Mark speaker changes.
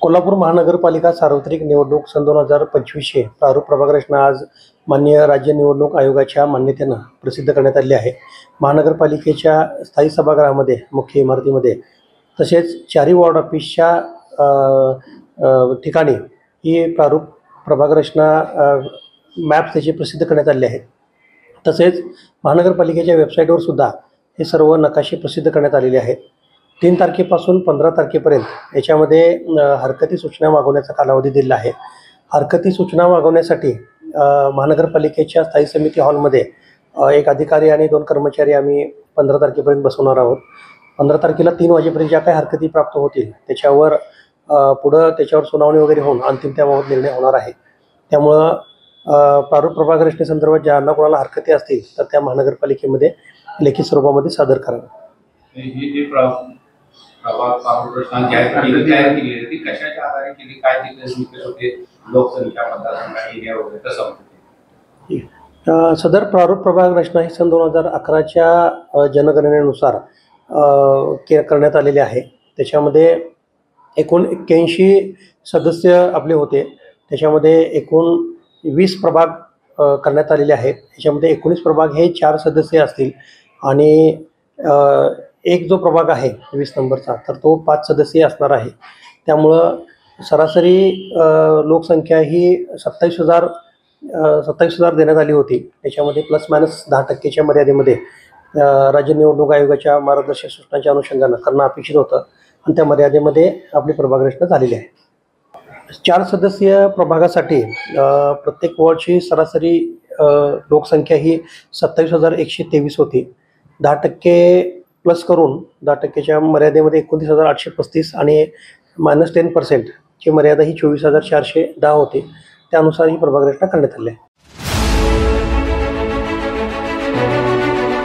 Speaker 1: कोल्हापूर महानगरपालिका सार्वत्रिक निवडणूक सन 2025 प्रारूप प्रभाग रचना आज माननीय राज्य निवडणूक आयोगाच्या मान्यतेनं प्रसिद्ध करण्यात आली आहे। महानगरपालिकेच्या स्थायी सभागृहामध्ये, मुख्य इमारतीमध्ये तसेच चारही वॉर्ड ऑफिसच्या ठिकाणी ही प्रारूप प्रभाग रचना मॅप्स त्याचे प्रसिद्ध करण्यात आले आहेत। तसेच महानगरपालिकेच्या वेबसाईटवर सुद्धा हे सर्व नकाशे प्रसिद्ध करण्यात आलेले आहेत। 3 तारखेपासून 15 तारखेपर्यंत याच्यामध्ये हरकती सूचना मागवण्याचा कालावधी दिला आहे। हरकती सूचना मागवण्यासाठी महानगरपालिकेच्या स्थायी समिती हॉलमध्ये एक अधिकारी आणि 2 कर्मचारी आम्ही 15 तारखेपर्यंत बसवणार आहोत। 15 तारखेला 3 वाजेपर्यंत ज्या काही हरकती प्राप्त होतील त्याच्यावर पुढं त्याच्यावर सुनावणी वगैरे होऊन अंतिम त्याबाबत निर्णय होणार आहे। त्यामुळं प्रारूप प्रभाग रचनेसंदर्भात ज्यांना कोणाला हरकती असतील तर त्या महानगरपालिकेमध्ये लेखी स्वरूपामध्ये सादर करावे। सदर प्रारूप प्रभाग रचना ही सन 2011च्या जनगणनेनुसार करण्यात आलेली आहे। त्याच्यामध्ये एकूण 81 सदस्य आपले होते। त्याच्यामध्ये एकूण 20 प्रभाग करण्यात आलेले आहेत। याच्यामध्ये 19 प्रभाग हे 4 सदस्य असतील आणि एक जो प्रभाग आहे 20 नंबरचा तर तो 5 सदस्यीय असणार आहे। त्यामुळं सरासरी लोकसंख्या ही 27,000 देण्यात आली होती। त्याच्यामध्ये प्लस मायनस 10% मर्यादेमध्ये राज्य निवडणूक आयोगाच्या मार्गदर्शक सूचनांच्या अनुषंगानं करणं अपेक्षित होतं आणि त्या मर्यादेमध्ये आपली प्रभाग रचना झालेली आहे। 4 सदस्यीय प्रभागासाठी प्रत्येक वॉर्डची सरासरी लोकसंख्या ही 27,123 होती। 10% प्लस करून 10%च्या मर्यादेमध्ये 29,835 आणि -10% ची मर्यादा ही 24,410 होती। त्यानुसार ही प्रभाग रचना करण्यात आली आहे।